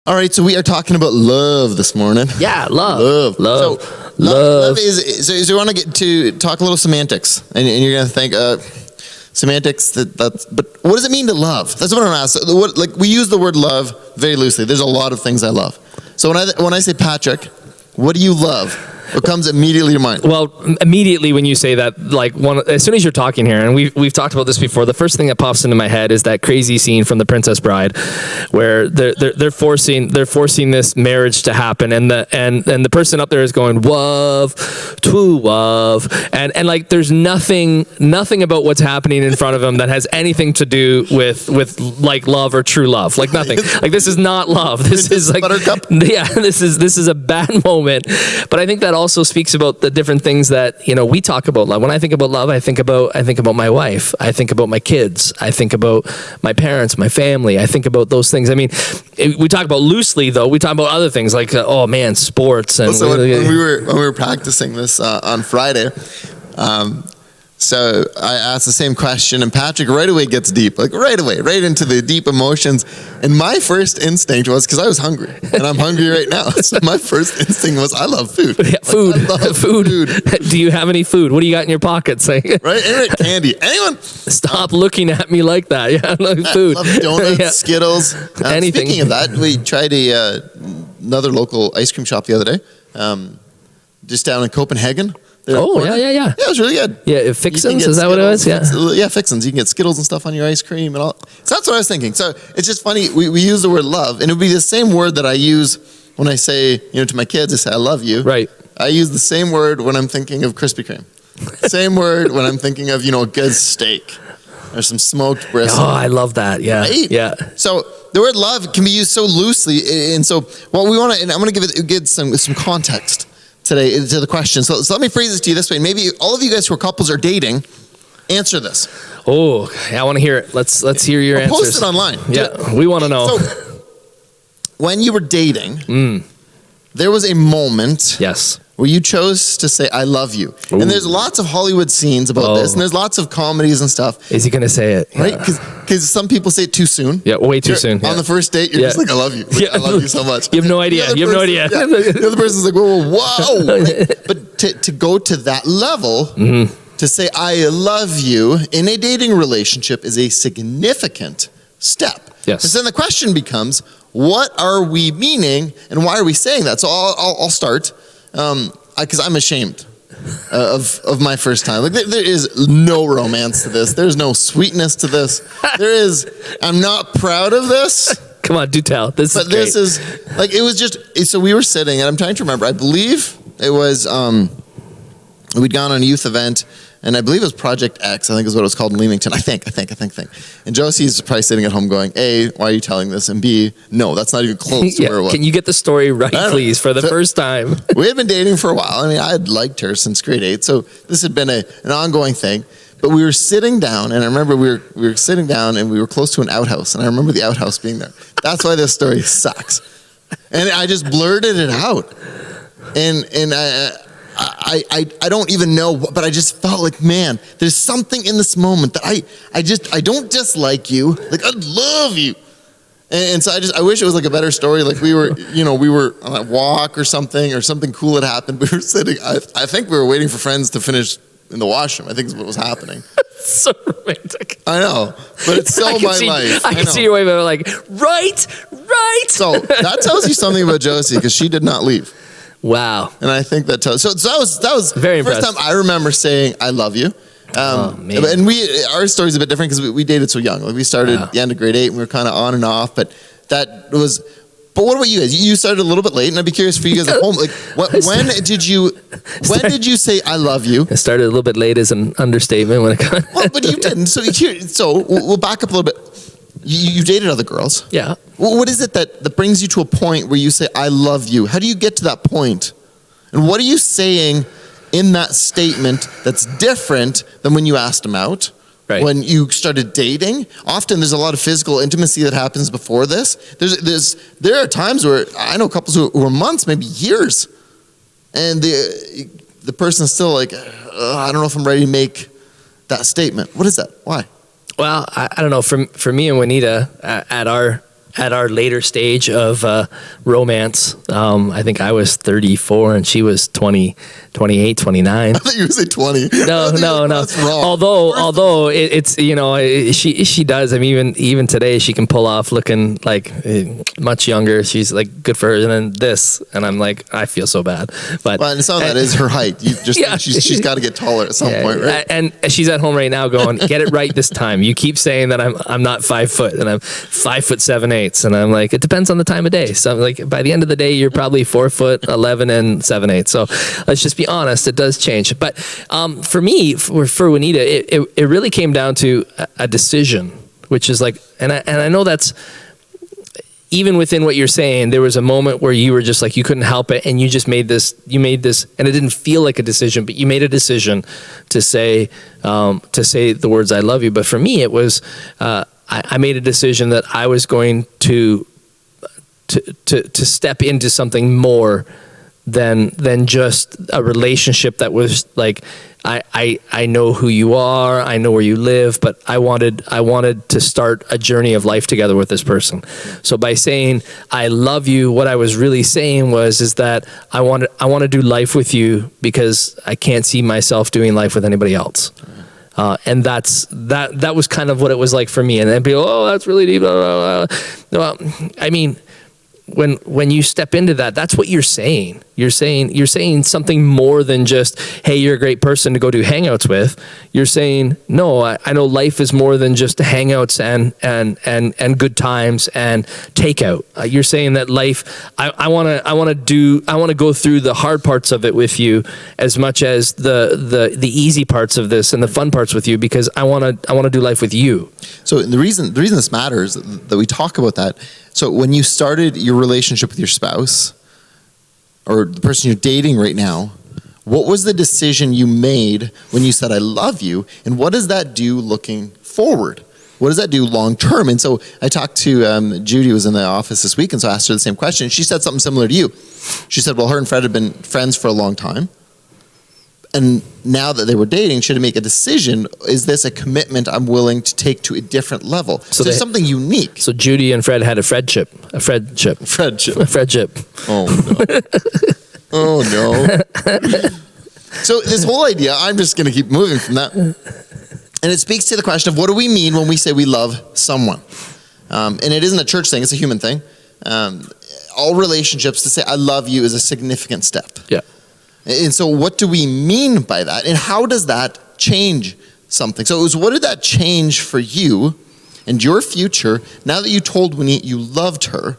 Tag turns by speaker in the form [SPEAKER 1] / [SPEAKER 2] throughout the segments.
[SPEAKER 1] All right, so we are talking about love this morning.
[SPEAKER 2] Yeah,
[SPEAKER 1] Love.
[SPEAKER 2] Love.
[SPEAKER 1] So, love is, so we want to get to talk a little semantics. And you're going to think, semantics, but what does it mean to love? That's what I'm asking. Like, we use the word love very loosely. There's a lot of things I love. So when I say Patrick, what do you love? What comes immediately to mind?
[SPEAKER 2] Well, immediately when you say that, like as soon as you're talking here, and we've talked about this before, the first thing that pops into my head is that crazy scene from The Princess Bride, where they're forcing this marriage to happen, and the person up there is going love, true love, and like there's nothing about what's happening in front of him that has anything to do with like love or true love, like nothing. Like this is not love. This is like
[SPEAKER 1] Buttercup.
[SPEAKER 2] Yeah, this is a bad moment, but I think that also speaks about the different things that we talk about love. When I think about love, I think about my wife, I think about my kids, I think about my parents, my family, I think about those things. I mean, we talk about loosely though. We talk about other things like sports and.
[SPEAKER 1] So when we were practicing this on Friday. So I asked the same question, and Patrick right away gets deep, like right into the deep emotions. And my first instinct was, because I was hungry, and I'm hungry right now. So my first instinct was, I love food.
[SPEAKER 2] Yeah, food.
[SPEAKER 1] I love
[SPEAKER 2] food. Do you have any food? What do you got in your pockets?
[SPEAKER 1] Right? And candy. Anyone?
[SPEAKER 2] Stop looking at me like that. Yeah, I love food.
[SPEAKER 1] I love donuts,
[SPEAKER 2] Yeah.
[SPEAKER 1] Skittles.
[SPEAKER 2] Anything.
[SPEAKER 1] Speaking of that, we tried another local ice cream shop the other day, just down in Copenhagen.
[SPEAKER 2] Oh, yeah.
[SPEAKER 1] Yeah, it was really good.
[SPEAKER 2] Yeah, Fixins, is that what it was? Yeah.
[SPEAKER 1] Yeah, Fixins. You can get Skittles and stuff on your ice cream and all. So that's what I was thinking. So it's just funny. We use the word love, and it would be the same word that I use when I say, to my kids, I say, I love you.
[SPEAKER 2] Right.
[SPEAKER 1] I use the same word when I'm thinking of Krispy Kreme. Same word when I'm thinking of, a good steak or some smoked brisket.
[SPEAKER 2] Oh, I love that. Yeah.
[SPEAKER 1] Right?
[SPEAKER 2] Yeah.
[SPEAKER 1] So the word love can be used so loosely. And so what we want to, and I'm going to give some context today to the question. So let me phrase this to you this way. Maybe all of you guys who are couples or dating, answer this.
[SPEAKER 2] Oh, I want to hear it. Let's hear your answers.
[SPEAKER 1] Post it online.
[SPEAKER 2] Yeah, we want to know.
[SPEAKER 1] So when you were dating, there was a moment
[SPEAKER 2] Yes.
[SPEAKER 1] where you chose to say, I love you.
[SPEAKER 2] Ooh.
[SPEAKER 1] And there's lots of Hollywood scenes about this, and there's lots of comedies and stuff.
[SPEAKER 2] Is he going to say it?
[SPEAKER 1] Right?
[SPEAKER 2] Yeah.
[SPEAKER 1] Because some people say it too soon.
[SPEAKER 2] Yeah, way too soon.
[SPEAKER 1] On the first date, you're just like, I love you. Like, I love you so much.
[SPEAKER 2] You have no idea.
[SPEAKER 1] The other person's like, whoa. Right? But to go to that level, to say, I love you in a dating relationship is a significant step.
[SPEAKER 2] Yes.
[SPEAKER 1] And so then the question becomes, what are we meaning and why are we saying that? So I'll start, because I'm ashamed of my first time. Like there is no romance to this. There's no sweetness to this. I'm not proud of this.
[SPEAKER 2] Come on, do tell. This is
[SPEAKER 1] like, it was just, so we were sitting, and I'm trying to remember, I believe it was, we'd gone on a youth event, and I believe it was Project X, I think is what it was called in Leamington. I think. And Josie's probably sitting at home going, A, why are you telling this? And B, no, that's not even close to where it was.
[SPEAKER 2] Can you get the story right, please, for the first time?
[SPEAKER 1] We had been dating for a while. I mean, I had liked her since grade 8, so this had been an ongoing thing. But we were sitting down, and I remember we were sitting down, and we were close to an outhouse, and I remember the outhouse being there. That's why this story sucks. And I just blurted it out. And I don't even know, but I just felt like, man, there's something in this moment that I don't dislike you. Like, I love you. And so I wish it was like a better story. Like we were on a walk or something cool had happened. We were sitting, I think we were waiting for friends to finish in the washroom, I think is what was happening.
[SPEAKER 2] So romantic.
[SPEAKER 1] I know, but it's still my life.
[SPEAKER 2] I can see your way, but like, right.
[SPEAKER 1] So that tells you something about Josie, because she did not leave.
[SPEAKER 2] Wow.
[SPEAKER 1] And I think that tells. So that was
[SPEAKER 2] very
[SPEAKER 1] the first
[SPEAKER 2] impressed.
[SPEAKER 1] time I remember saying I love you.
[SPEAKER 2] Man.
[SPEAKER 1] And our story's a bit different because we dated so young. Like we started at the end of grade 8, and we were kind of on and off. But that was. But what about you guys? You started a little bit late, and I'd be curious for you guys at home. Like, when did you say I love you?
[SPEAKER 2] It started a little bit late as an understatement when it got.
[SPEAKER 1] Well, but you didn't. So we'll back up a little bit. You dated other girls.
[SPEAKER 2] Yeah.
[SPEAKER 1] What is it that brings you to a point where you say I love you? How do you get to that point? And what are you saying in that statement that's different than when you asked him out?
[SPEAKER 2] Right.
[SPEAKER 1] When you started dating, often there's a lot of physical intimacy that happens before this. There are times where I know couples who are months, maybe years, and the person's still like, I don't know if I'm ready to make that statement. What is that? Why?
[SPEAKER 2] Well, I don't know. For me and Juanita at our at our later stage of romance. I think I was 34 and she was 28, 29.
[SPEAKER 1] I thought you were say 20.
[SPEAKER 2] No.
[SPEAKER 1] That's wrong.
[SPEAKER 2] Although it's, you know, she does. I mean, even today she can pull off looking like much younger. She's like good for her. And then this, and I'm like, I feel so bad. But
[SPEAKER 1] Well, and some of that is her height. You just she's got to get taller at some point, right?
[SPEAKER 2] And she's at home right now going, get it right this time. You keep saying that I'm not 5 foot and I'm 5'7", and I'm like, it depends on the time of day. So like by the end of the day, you're probably 4'11" and 7/8. So let's just be honest, it does change. But for me, for Juanita, it really came down to a decision, which is like, and I know that's, even within what you're saying, there was a moment where you were just like, you couldn't help it. And you just made this, and it didn't feel like a decision, but you made a decision to say the words, I love you. But for me, it was, I made a decision that I was going to step into something more than just a relationship that was like, I know who you are, I know where you live, but I wanted to start a journey of life together with this person. So by saying I love you, what I was really saying is that I want to do life with you because I can't see myself doing life with anybody else. And that was kind of what it was like for me. And then people, oh, that's really deep. Blah, blah, blah. Well, I mean, when you step into that, that's what you're saying. You're saying something more than just, hey, you're a great person to go do hangouts with. You're saying, no, I know life is more than just hangouts and good times and takeout. You're saying that life, I want to go through the hard parts of it with you as much as the easy parts of this and the fun parts with you, because I want to do life with you.
[SPEAKER 1] So the reason this matters that we talk about that. So when you started your relationship with your spouse or the person you're dating right now, what was the decision you made when you said, I love you? And what does that do looking forward? What does that do long term? And so I talked to Judy, was in the office this week, and so I asked her the same question. She said something similar to you. She said, well, her and Fred had been friends for a long time. And now that they were dating, she had to make a decision. Is this a commitment I'm willing to take to a different level? So there's something unique.
[SPEAKER 2] So Judy and Fred had a Fredship.
[SPEAKER 1] Oh, no. Oh, no. So this whole idea, I'm just going to keep moving from that. And it speaks to the question of what do we mean when we say we love someone? And it isn't a church thing, it's a human thing. All relationships, to say I love you is a significant step.
[SPEAKER 2] Yeah.
[SPEAKER 1] And so what do we mean by that? And how does that change something? So what did that change for you and your future now that you told Winnie you loved her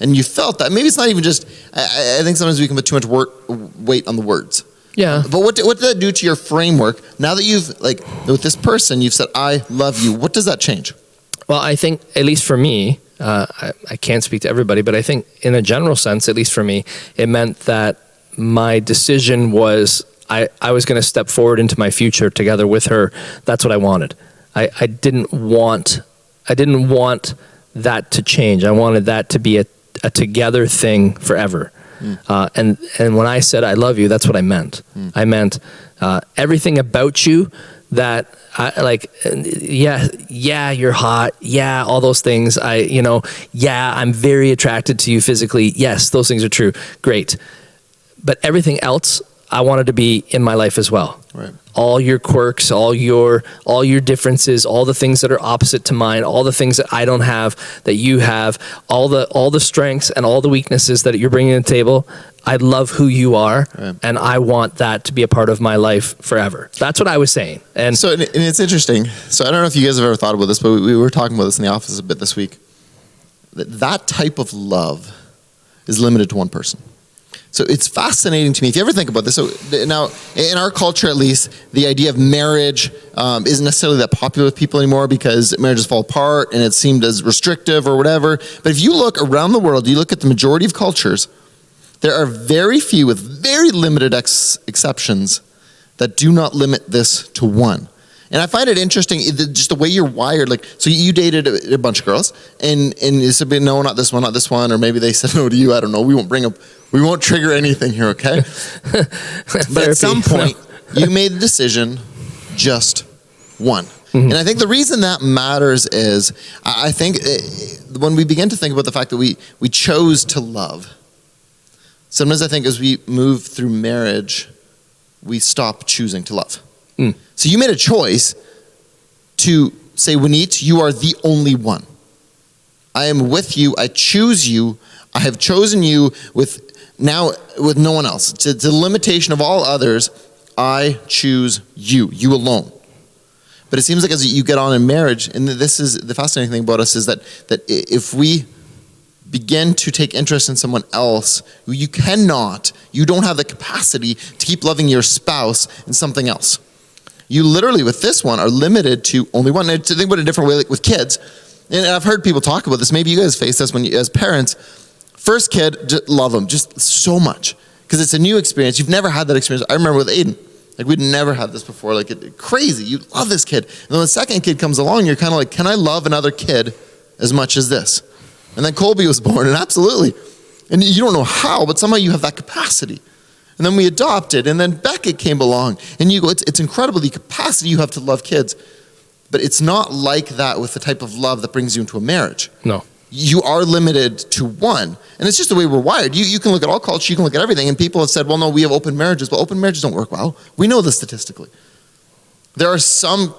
[SPEAKER 1] and you felt that? Maybe it's not even just, I think sometimes we can put too much weight on the words.
[SPEAKER 2] Yeah.
[SPEAKER 1] But what did that do to your framework now that you've, like, with this person, you've said, I love you? What does that change?
[SPEAKER 2] Well, I think, at least for me, I can't speak to everybody, but I think in a general sense, at least for me, it meant that my decision was I was going to step forward into my future together with her. That's what I wanted. I didn't want that to change. I wanted that to be a together thing forever. And when I said I love you, that's what I meant. I meant everything about you that I like. Yeah, you're hot. Yeah, all those things. Yeah, I'm very attracted to you physically. Yes, those things are true. Great. But everything else, I wanted to be in my life as well.
[SPEAKER 1] Right.
[SPEAKER 2] All your quirks, all your differences, all the things that are opposite to mine, all the things that I don't have that you have, all the strengths and all the weaknesses that you're bringing to the table. I love who you are, right. And I want that to be a part of my life forever. That's what I was saying. And
[SPEAKER 1] so, and it's interesting. So I don't know if you guys have ever thought about this, but we were talking about this in the office a bit this week. That type of love is limited to one person. So it's fascinating to me. If you ever think about this, so now in our culture at least, the idea of marriage isn't necessarily that popular with people anymore because marriages fall apart and it's seemed as restrictive or whatever. But if you look around the world, you look at the majority of cultures, there are very few with very limited exceptions that do not limit this to one. And I find it interesting, just the way you're wired. Like, so you dated a bunch of girls, and you said, no, not this one, or maybe they said no to you. I don't know. We won't trigger anything here, okay? But at some point, you made the decision, just one. And I think the reason that matters is I think when we begin to think about the fact that we chose to love, sometimes I think as we move through marriage, we stop choosing to love. So you made a choice to say, Waneet, you are the only one. I am with you. I choose you. I have chosen you with no one else. To the limitation of all others, I choose you alone. But it seems like as you get on in marriage, and this is the fascinating thing about us, is that if we begin to take interest in someone else, you don't have the capacity to keep loving your spouse in something else. You literally, with this one, are limited to only one. And to think about it a different way, like with kids, and I've heard people talk about this, maybe you guys face this when you, as parents, first kid, just love them just so much because it's a new experience. You've never had that experience. I remember with Aiden, like we'd never had this before, like crazy. You love this kid. And then the second kid comes along, you're kind of like, can I love another kid as much as this? And then Colby was born, and absolutely. And you don't know how, but somehow you have that capacity. And then we adopted, and then Beckett came along, and you go, it's incredible the capacity you have to love kids. But it's not like that with the type of love that brings you into a marriage.
[SPEAKER 2] No.
[SPEAKER 1] You are limited to one. And it's just the way we're wired. You can look at all culture, you can look at everything, and people have said, well, no, we have open marriages. Well, open marriages don't work well. We know this statistically. There are some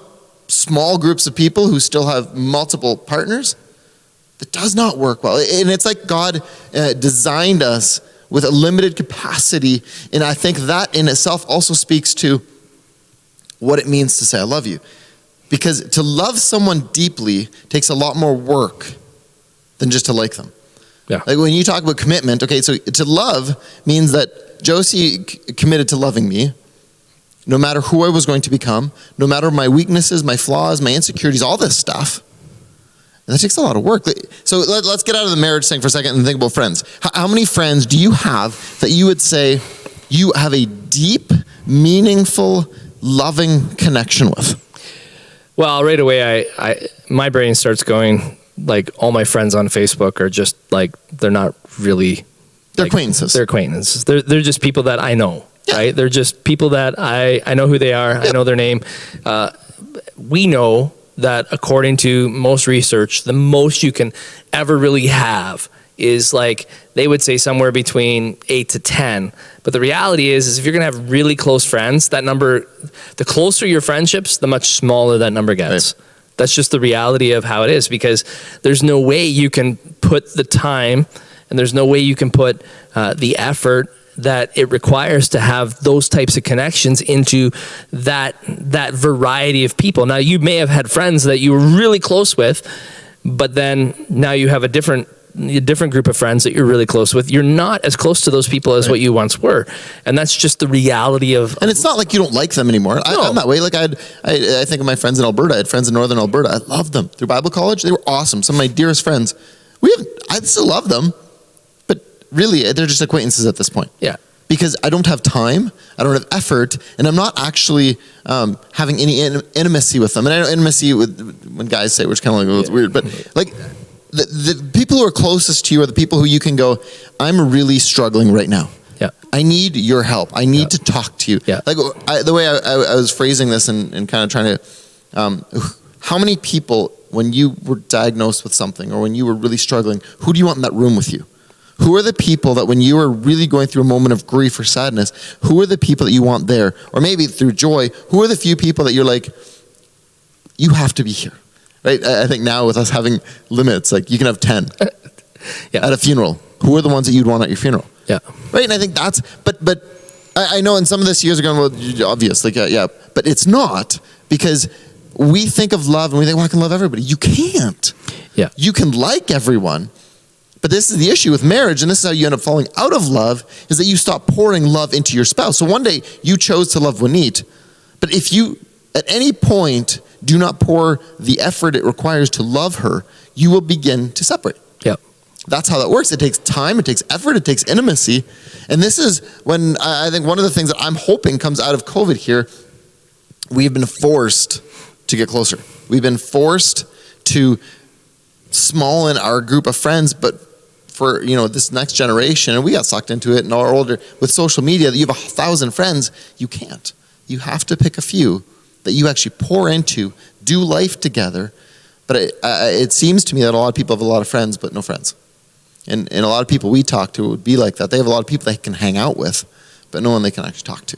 [SPEAKER 1] small groups of people who still have multiple partners. That does not work well. And it's like God designed us with a limited capacity. And I think that in itself also speaks to what it means to say, I love you. Because to love someone deeply takes a lot more work than just to like them.
[SPEAKER 2] Yeah.
[SPEAKER 1] Like when you talk about commitment, okay, so to love means that Josie committed to loving me, no matter who I was going to become, no matter my weaknesses, my flaws, my insecurities, all this stuff. And that takes a lot of work. So let's get out of the marriage thing for a second and think about friends. How many friends do you have that you would say you have a deep, meaningful, loving connection with?
[SPEAKER 2] Well, right away, my brain starts going, like, all my friends on Facebook are just, like, they're not really...
[SPEAKER 1] They're
[SPEAKER 2] like,
[SPEAKER 1] acquaintances.
[SPEAKER 2] They're acquaintances. They're just people that I know,
[SPEAKER 1] yeah.
[SPEAKER 2] right? They're just people that I know who they are. Yeah. I know their name. We know that according to most research, the most you can ever really have is like, they would say somewhere between 8 to 10. But the reality is if you're going to have really close friends, that number, the closer your friendships, the much smaller that number gets. Right. That's just the reality of how it is, because there's no way you can put the time and there's no way you can put the effort that it requires to have those types of connections into that variety of people. Now, you may have had friends that you were really close with, but then now you have a different group of friends that you're really close with. You're not as close to those people as what you once were. And that's just the reality of... And
[SPEAKER 1] it's not like you don't like them anymore.
[SPEAKER 2] No.
[SPEAKER 1] I'm that way. Like I think of my friends in Alberta. I had friends in Northern Alberta. I loved them. Through Bible college, they were awesome. Some of my dearest friends. I still love them. But really, they're just acquaintances at this point.
[SPEAKER 2] Yeah.
[SPEAKER 1] Because I don't have time, I don't have effort, and I'm not actually having any intimacy with them. And I know intimacy, when guys say, which kind of like, oh, it's weird, but like... The people who are closest to you are the people who you can go, I'm really struggling right now.
[SPEAKER 2] Yeah.
[SPEAKER 1] I need your help. I need to talk to you.
[SPEAKER 2] Yeah.
[SPEAKER 1] Like the way I was phrasing this and kind of trying to, how many people, when you were diagnosed with something or when you were really struggling, who do you want in that room with you? Who are the people that when you are really going through a moment of grief or sadness, who are the people that you want there? Or maybe through joy, who are the few people that you're like, you have to be here? Right? I think now with us having limits, like you can have 10 at a funeral. Who are the ones that you'd want at your funeral?
[SPEAKER 2] Yeah.
[SPEAKER 1] Right? And I think that's, but I know in some of this years are going, well, obvious, like, yeah, but it's not, because we think of love and we think, well, I can love everybody. You can't.
[SPEAKER 2] Yeah.
[SPEAKER 1] You can like everyone, but this is the issue with marriage, and this is how you end up falling out of love, is that you stop pouring love into your spouse. So one day you chose to love Waneet, but if you, at any point, do not pour the effort it requires to love her, you will begin to separate.
[SPEAKER 2] Yep.
[SPEAKER 1] That's how that works. It takes time, it takes effort, it takes intimacy. And this is when I think one of the things that I'm hoping comes out of COVID here, we've been forced to get closer. We've been forced to small in our group of friends, but for this next generation, and we got sucked into it and are older, with social media, that you have 1,000 friends, you can't. You have to pick a few that you actually pour into, do life together. But it seems to me that a lot of people have a lot of friends, but no friends. And a lot of people we talk to would be like that. They have a lot of people they can hang out with, but no one they can actually talk to.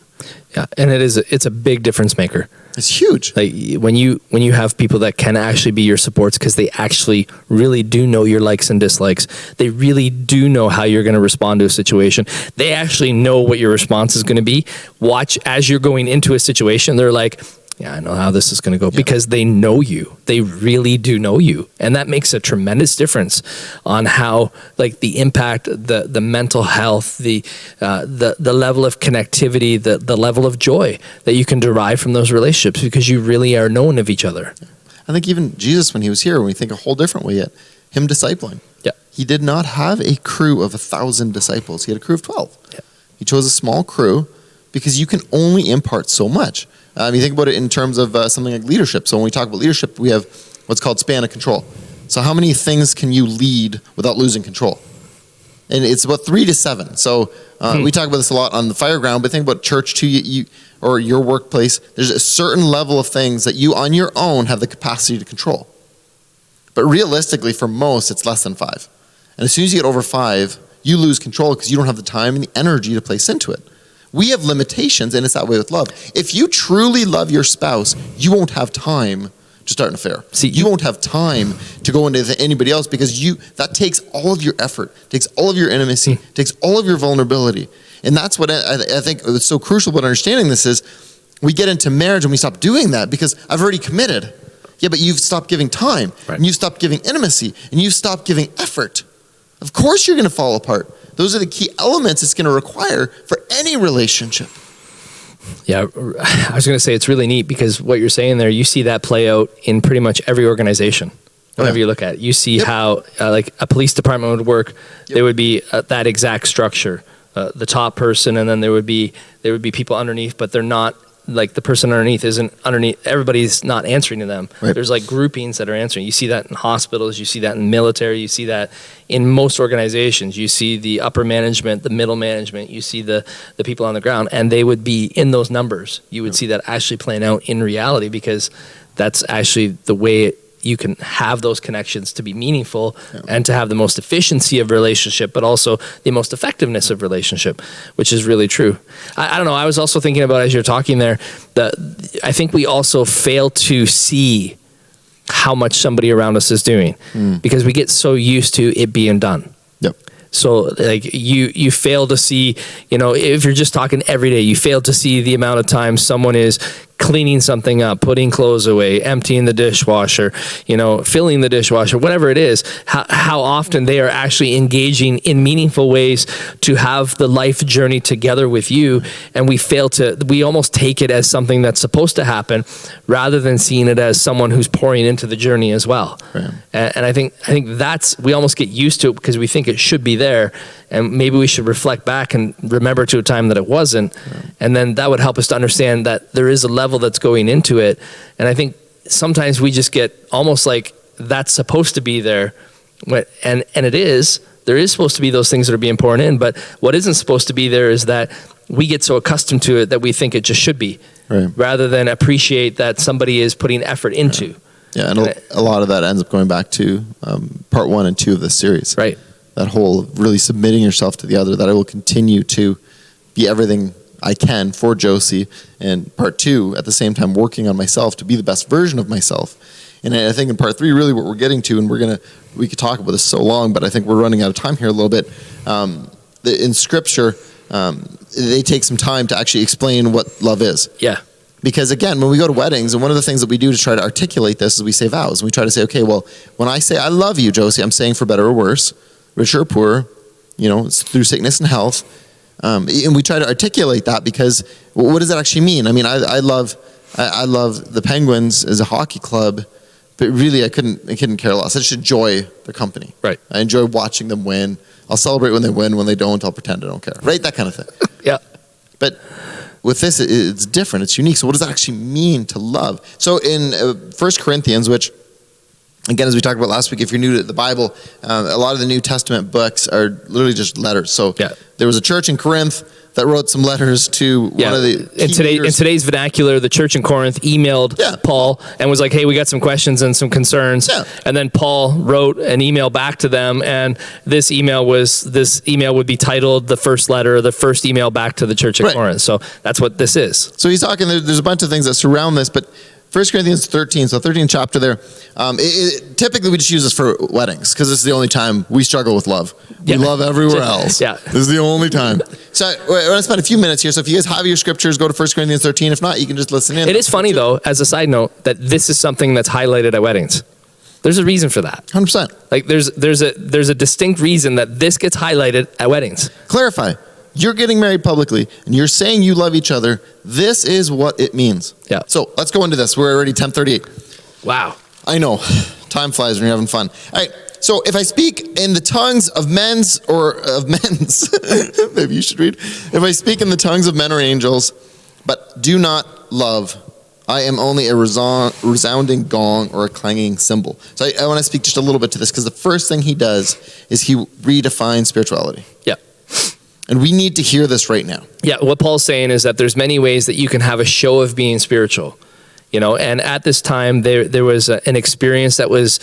[SPEAKER 2] Yeah, and it's a big difference maker.
[SPEAKER 1] It's huge.
[SPEAKER 2] Like when you have people that can actually be your supports because they actually really do know your likes and dislikes. They really do know how you're going to respond to a situation. They actually know what your response is going to be. Watch as you're going into a situation. They're like, yeah, I know how this is going to go because they know you. They really do know you. And that makes a tremendous difference on how, like, the impact, the mental health, the level of connectivity, the level of joy that you can derive from those relationships because you really are known of each other.
[SPEAKER 1] I think even Jesus, when he was here, when we think a whole different way yet, him discipling.
[SPEAKER 2] Yeah.
[SPEAKER 1] He did not have a crew of 1,000 disciples. He had a crew of 12.
[SPEAKER 2] Yeah.
[SPEAKER 1] He chose a small crew because you can only impart so much. You think about it in terms of something like leadership. So when we talk about leadership, we have what's called span of control. So how many things can you lead without losing control? And it's about 3 to 7. So we talk about this a lot on the fire ground, but think about church too, you or your workplace. There's a certain level of things that you on your own have the capacity to control. But realistically, for most, it's less than 5. And as soon as you get over 5, you lose control because you don't have the time and the energy to place into it. We have limitations, and it's that way with love. If you truly love your spouse, you won't have time to start an affair.
[SPEAKER 2] See,
[SPEAKER 1] you won't have time to go into anybody else because that takes all of your effort, takes all of your intimacy, takes all of your vulnerability. And that's what I think is so crucial about understanding this is we get into marriage and we stop doing that because I've already committed. Yeah, but you've stopped giving time, and you've stopped giving intimacy, and you've stopped giving effort. Of course you're going to fall apart. Those are the key elements it's going to require for any relationship.
[SPEAKER 2] Yeah, I was going to say it's really neat because what you're saying there, you see that play out in pretty much every organization. Whenever you look at it, you see how like a police department would work. There would be that exact structure, the top person, and then there would be people underneath, but they're not. Like the person underneath isn't underneath. Everybody's not answering to them. Right. There's like groupings that are answering. You see that in hospitals. You see that in military. You see that in most organizations. You see the upper management, the middle management. You see the people on the ground, and they would be in those numbers. You would see that actually playing out in reality because that's actually the way you can have those connections to be meaningful and to have the most efficiency of relationship, but also the most effectiveness of relationship, which is really true. I don't know. I was also thinking about, as you're talking there, that I think we also fail to see how much somebody around us is doing because we get so used to it being done.
[SPEAKER 1] Yep.
[SPEAKER 2] So like you fail to see, if you're just talking every day, you fail to see the amount of time someone is cleaning something up, putting clothes away, emptying the dishwasher, filling the dishwasher, whatever it is, how often they are actually engaging in meaningful ways to have the life journey together with you. And we almost take it as something that's supposed to happen rather than seeing it as someone who's pouring into the journey as well. Right. And I think we almost get used to it because we think it should be there. And maybe we should reflect back and remember to a time that it wasn't. Right. And then that would help us to understand that there is a level that's going into it. And I think sometimes we just get almost like that's supposed to be there. And it is. There is supposed to be those things that are being poured in. But what isn't supposed to be there is that we get so accustomed to it that we think it just should be. Right. Rather than appreciate that somebody is putting effort into. Right.
[SPEAKER 1] Yeah, and a lot of that ends up going back to part 1 and 2 of this series.
[SPEAKER 2] Right.
[SPEAKER 1] That whole really submitting yourself to the other, that I will continue to be everything I can for Josie, and part 2, at the same time, working on myself to be the best version of myself. And I think in part 3, really what we're getting to, and we could talk about this so long, but I think we're running out of time here a little bit. In Scripture, they take some time to actually explain what love is.
[SPEAKER 2] Yeah.
[SPEAKER 1] Because again, when we go to weddings, and one of the things that we do to try to articulate this is we say vows. And we try to say, okay, well, when I say I love you, Josie, I'm saying for better or worse, rich or poor, it's through sickness and health. And we try to articulate that because what does that actually mean? I mean, I love the Penguins as a hockey club, but really I couldn't care less. I just enjoy their company.
[SPEAKER 2] Right.
[SPEAKER 1] I enjoy watching them win. I'll celebrate when they win. When they don't, I'll pretend I don't care. Right? That kind of thing.
[SPEAKER 2] Yeah.
[SPEAKER 1] But with this, it's different. It's unique. So what does that actually mean to love? So in 1 Corinthians, which, again, as we talked about last week, if you're new to the Bible, a lot of the New Testament books are literally just letters. So there was a church in Corinth. that wrote some letters to one of the
[SPEAKER 2] in today's vernacular, the church in Corinth emailed Paul and was like, "Hey, we got some questions and some concerns."
[SPEAKER 1] Yeah.
[SPEAKER 2] And then Paul wrote an email back to them, and this email would be titled the first letter, the first email back to the church at Corinth. So that's what this is.
[SPEAKER 1] So he's talking. There's a bunch of things that surround this, but 1 Corinthians 13, so 13th chapter there. Typically, we just use this for weddings because this is the only time we struggle with love. We love everywhere else.
[SPEAKER 2] Yeah.
[SPEAKER 1] This is the only time. So we're going to spend a few minutes here. So if you guys have your scriptures, go to 1 Corinthians 13. If not, you can just listen in.
[SPEAKER 2] It is funny, though, as a side note, that this is something that's highlighted at weddings. There's a reason for that.
[SPEAKER 1] 100%.
[SPEAKER 2] Like there's a distinct reason that this gets highlighted at weddings.
[SPEAKER 1] Clarify. You're getting married publicly, and you're saying you love each other. This is what it means.
[SPEAKER 2] Yeah.
[SPEAKER 1] So let's go into this. We're already 10:38.
[SPEAKER 2] Wow.
[SPEAKER 1] I know. Time flies when you're having fun. All right. So if I speak in the tongues of men's, maybe you should read. If I speak in the tongues of men or angels, but do not love, I am only a resounding gong or a clanging cymbal. So I want to speak just a little bit to this because the first thing he does is he redefines spirituality.
[SPEAKER 2] Yeah.
[SPEAKER 1] And we need to hear this right now.
[SPEAKER 2] Yeah, what Paul's saying is that there's many ways that you can have a show of being spiritual. And at this time there was an experience that was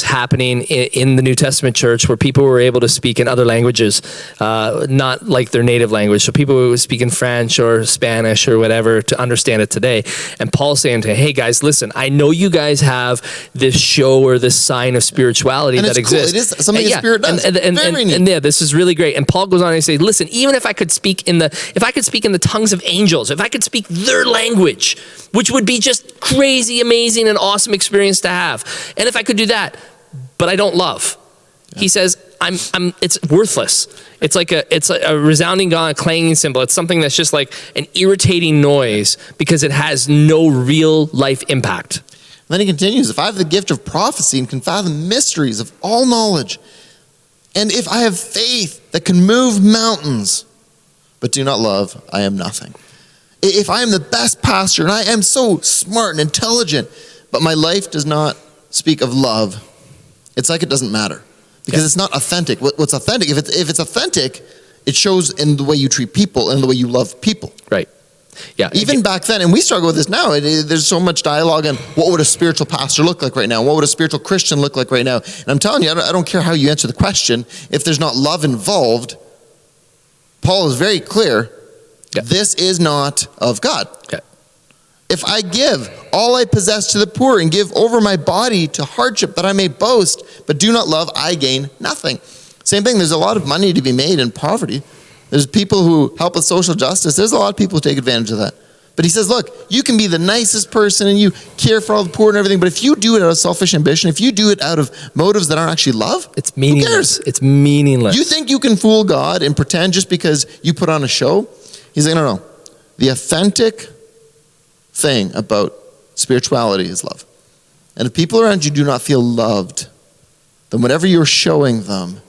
[SPEAKER 2] happening in the New Testament church where people were able to speak in other languages, not like their native language. So people would speak in French or Spanish or whatever to understand it today. And Paul's saying to, hey guys, listen, I know you guys have this show or this sign of spirituality that exists.
[SPEAKER 1] Cool. It is something the Spirit does.
[SPEAKER 2] And this is really great. And Paul goes on and says, listen, even if I could speak in the tongues of angels, if I could speak their language, which would be just crazy, amazing, and awesome experience to have. And if I could do that, but I don't love, he says, it's worthless. It's like a resounding gong, a clanging cymbal. It's something that's just like an irritating noise because it has no real life impact.
[SPEAKER 1] And then he continues, if I have the gift of prophecy and can fathom mysteries of all knowledge, and if I have faith that can move mountains, but do not love, I am nothing. If I am the best pastor and I am so smart and intelligent, but my life does not speak of love, it's like it doesn't matter because it's not authentic. What's authentic? If it's authentic, it shows in the way you treat people and the way you love people.
[SPEAKER 2] Right. Yeah.
[SPEAKER 1] Even back then, and we struggle with this now, there's so much dialogue on what would a spiritual pastor look like right now? What would a spiritual Christian look like right now? And I'm telling you, I don't care how you answer the question. If there's not love involved, Paul is very clear. Yeah. This is not of God.
[SPEAKER 2] Okay.
[SPEAKER 1] If I give all I possess to the poor and give over my body to hardship that I may boast, but do not love, I gain nothing. Same thing, there's a lot of money to be made in poverty. There's people who help with social justice. There's a lot of people who take advantage of that. But he says, look, you can be the nicest person and you care for all the poor and everything, but if you do it out of selfish ambition, if you do it out of motives that aren't actually love,
[SPEAKER 2] it's meaningless.
[SPEAKER 1] Who cares?
[SPEAKER 2] It's meaningless.
[SPEAKER 1] You think you can fool God and pretend just because you put on a show? He's like, no. The authentic thing about spirituality is love. And if people around you do not feel loved, then whatever you're showing them,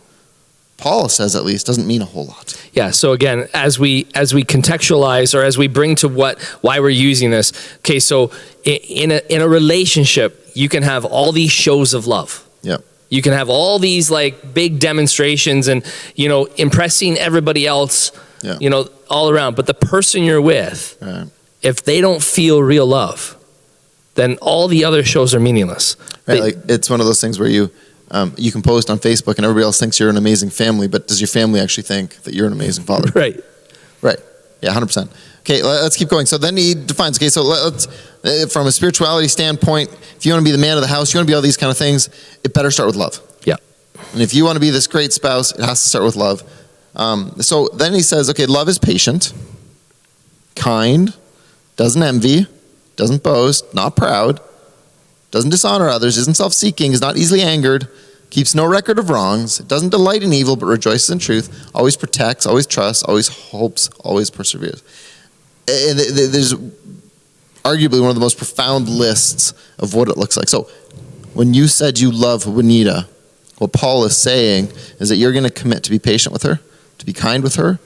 [SPEAKER 1] Paul says at least, doesn't mean a whole lot.
[SPEAKER 2] Yeah, so again, as we contextualize or as we bring to why we're using this, okay, so in a relationship, you can have all these shows of love.
[SPEAKER 1] Yeah.
[SPEAKER 2] You can have all these like big demonstrations and, impressing everybody else, all around. But the person you're with, if they don't feel real love, then all the other shows are meaningless.
[SPEAKER 1] Right, like it's one of those things where you can post on Facebook and everybody else thinks you're an amazing family, but does your family actually think that you're an amazing father?
[SPEAKER 2] Right.
[SPEAKER 1] Yeah, 100%. Okay, let's keep going. So then he defines, okay, so let's, from a spirituality standpoint, if you want to be the man of the house, you want to be all these kind of things, it better start with love.
[SPEAKER 2] Yeah.
[SPEAKER 1] And if you want to be this great spouse, it has to start with love. So then he says, okay, love is patient, kind, doesn't envy, doesn't boast, not proud, doesn't dishonor others, isn't self-seeking, is not easily angered, keeps no record of wrongs, doesn't delight in evil but rejoices in truth, always protects, always trusts, always hopes, always perseveres. And there's arguably one of the most profound lists of what it looks like. So when you said you love Juanita, what Paul is saying is that you're going to commit to be patient with her, to be kind with her,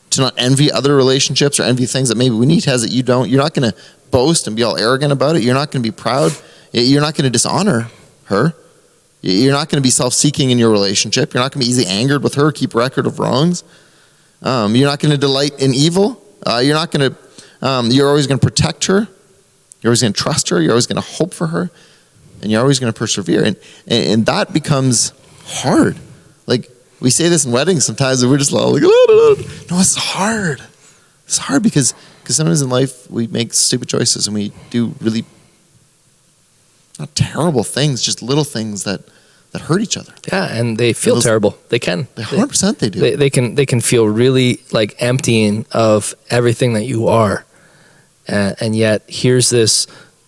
[SPEAKER 1] to not envy other relationships or envy things that maybe Juanita has that you don't. You're not going to boast and be all arrogant about it. You're not going to be proud. You're not going to dishonor her. You're not going to be self-seeking in your relationship. You're not going to be easily angered with her, keep record of wrongs. You're not going to delight in evil. You're always going to protect her. You're always going to trust her. You're always going to hope for her. And you're always going to persevere. And that becomes hard. Like, we say this in weddings sometimes, and we're just like, no, it's hard. It's hard because sometimes in life we make stupid choices and we do really not terrible things, just little things that hurt each other.
[SPEAKER 2] Yeah, and they feel terrible. They can.
[SPEAKER 1] 100% they do.
[SPEAKER 2] They can feel really like emptying of everything that you are. And yet here's this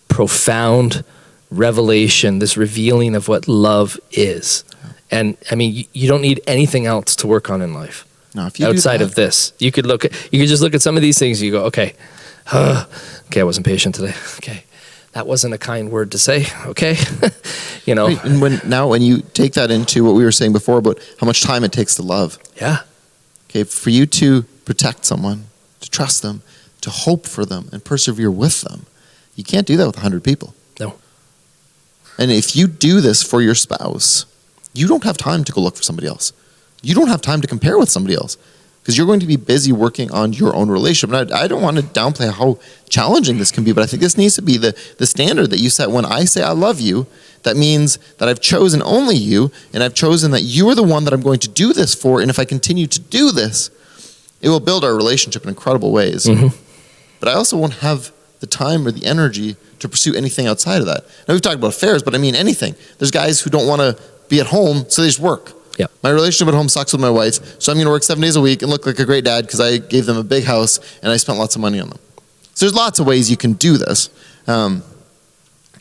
[SPEAKER 2] profound revelation, this revealing of what love is. And I mean, you don't need anything else to work on in life.
[SPEAKER 1] No, if you
[SPEAKER 2] outside of this, you could just look at some of these things. And you go, okay, I wasn't patient today. Okay, that wasn't a kind word to say. Okay,
[SPEAKER 1] Right. And when you take that into what we were saying before about how much time it takes to love.
[SPEAKER 2] Yeah.
[SPEAKER 1] Okay, for you to protect someone, to trust them, to hope for them, and persevere with them, you can't do that with 100 people.
[SPEAKER 2] No.
[SPEAKER 1] And if you do this for your spouse, you don't have time to go look for somebody else. You don't have time to compare with somebody else because you're going to be busy working on your own relationship. And I don't want to downplay how challenging this can be, but I think this needs to be the standard that you set. When I say I love you, that means that I've chosen only you, and I've chosen that you are the one that I'm going to do this for. And if I continue to do this, it will build our relationship in incredible ways. Mm-hmm. But I also won't have the time or the energy to pursue anything outside of that. Now, we've talked about affairs, but I mean anything. There's guys who don't want to be at home, so they just work.
[SPEAKER 2] Yep. My
[SPEAKER 1] relationship at home sucks with my wife, so I'm going to work 7 days a week and look like a great dad because I gave them a big house and I spent lots of money on them. So there's lots of ways you can do this. And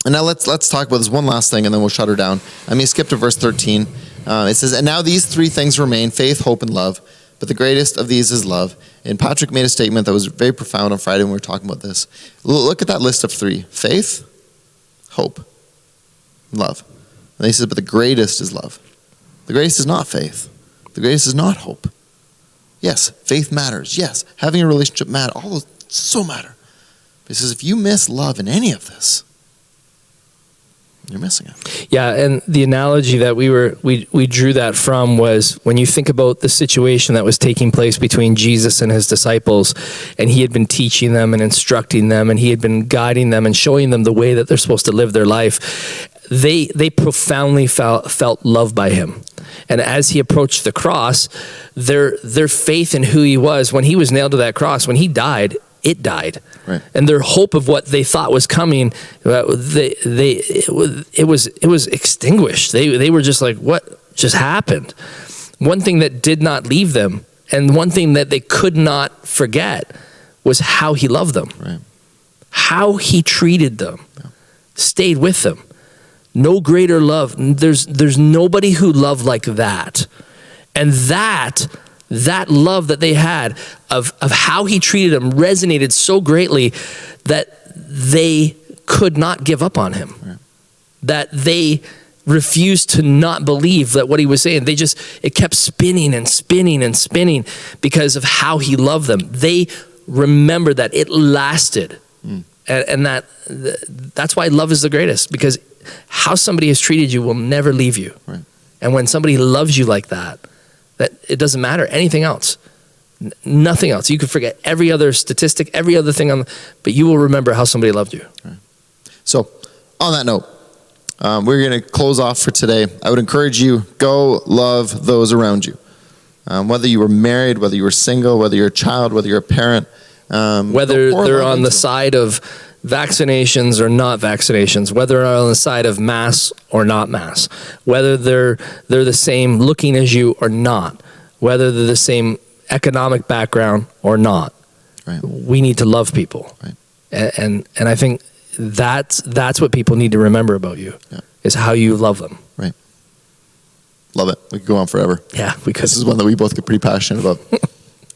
[SPEAKER 1] now let's talk about this one last thing, and then we'll shut her down. I'm going to skip to verse 13. It says, "And now these three things remain: faith, hope, and love. But the greatest of these is love." And Patrick made a statement that was very profound on Friday when we were talking about this. Look at that list of three: faith, hope, and love. And he says, but the greatest is love. The greatest is not faith. The greatest is not hope. Yes, faith matters. Yes, having a relationship matters. All those so matter. But he says, if you miss love in any of this, you're missing it.
[SPEAKER 2] Yeah, and the analogy that we drew that from was when you think about the situation that was taking place between Jesus and his disciples, and he had been teaching them and instructing them, and he had been guiding them and showing them the way that they're supposed to live their life. They profoundly felt loved by him. And as he approached the cross, their faith in who he was, when he was nailed to that cross, when he died, it died.
[SPEAKER 1] Right.
[SPEAKER 2] And their hope of what they thought was coming, it was extinguished. They were just like, what just happened? One thing that did not leave them, and one thing that they could not forget, was how he loved them.
[SPEAKER 1] Right.
[SPEAKER 2] How he treated them, stayed with them. No greater love. There's nobody who loved like that. And that love that they had of how he treated them resonated so greatly that they could not give up on him. Right. That they refused to not believe that what he was saying. It kept spinning and spinning and spinning because of how he loved them. They remembered that it lasted. And that's why love is the greatest, because how somebody has treated you will never leave you.
[SPEAKER 1] Right.
[SPEAKER 2] And when somebody loves you like that it doesn't matter anything else, nothing else. You could forget every other statistic, every other thing but you will remember how somebody loved you.
[SPEAKER 1] Right. So, on that note, we're going to close off for today. I would encourage you, go love those around you. Whether you were married, whether you were single, whether you're a child, whether you're a parent.
[SPEAKER 2] Whether they're on the side of vaccinations or not vaccinations, whether they're on the side of mass or not mass, whether they're the same looking as you or not, whether they're the same economic background or not.
[SPEAKER 1] Right.
[SPEAKER 2] We need to love people.
[SPEAKER 1] Right.
[SPEAKER 2] And I think that's what people need to remember about you, is how you love them.
[SPEAKER 1] Right. Love it. We could go on forever.
[SPEAKER 2] Yeah, we could.
[SPEAKER 1] This is one that we both get pretty passionate about.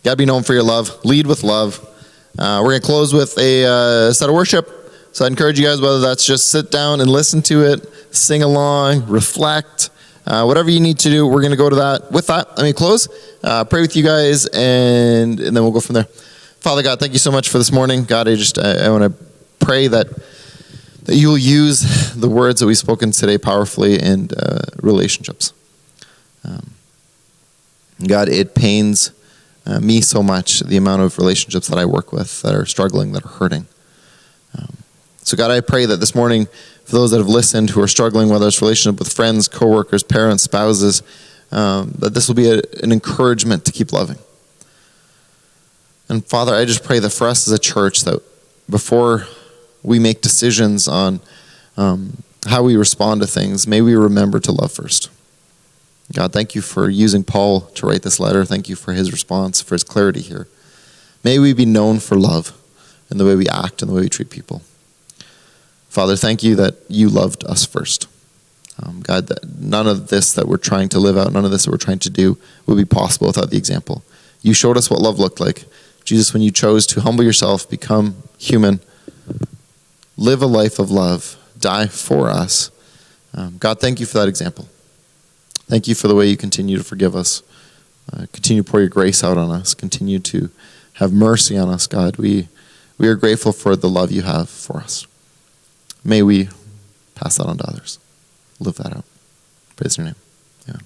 [SPEAKER 1] Got to be known for your love. Lead with love. We're going to close with a set of worship. So I encourage you guys, whether that's just sit down and listen to it, sing along, reflect, whatever you need to do, we're going to go to that. With that, let me close, pray with you guys, and then we'll go from there. Father God, thank you so much for this morning. God, I want to pray that you'll use the words that we've spoken today powerfully in relationships. God, it pains me so much, the amount of relationships that I work with that are struggling, that are hurting. So God, I pray that this morning, for those that have listened who are struggling, whether it's relationship with friends, coworkers, parents, spouses, that this will be an encouragement to keep loving. And Father, I just pray that for us as a church, that before we make decisions on how we respond to things, may we remember to love first. God, thank you for using Paul to write this letter. Thank you for his response, for his clarity here. May we be known for love in the way we act and the way we treat people. Father, thank you that you loved us first. God, that none of this that we're trying to live out, none of this that we're trying to do would be possible without the example. You showed us what love looked like. Jesus, when you chose to humble yourself, become human, live a life of love, die for us. God, thank you for that example. Thank you for the way you continue to forgive us. Continue to pour your grace out on us. Continue to have mercy on us, God. We are grateful for the love you have for us. May we pass that on to others. Live that out. Praise your name. Amen.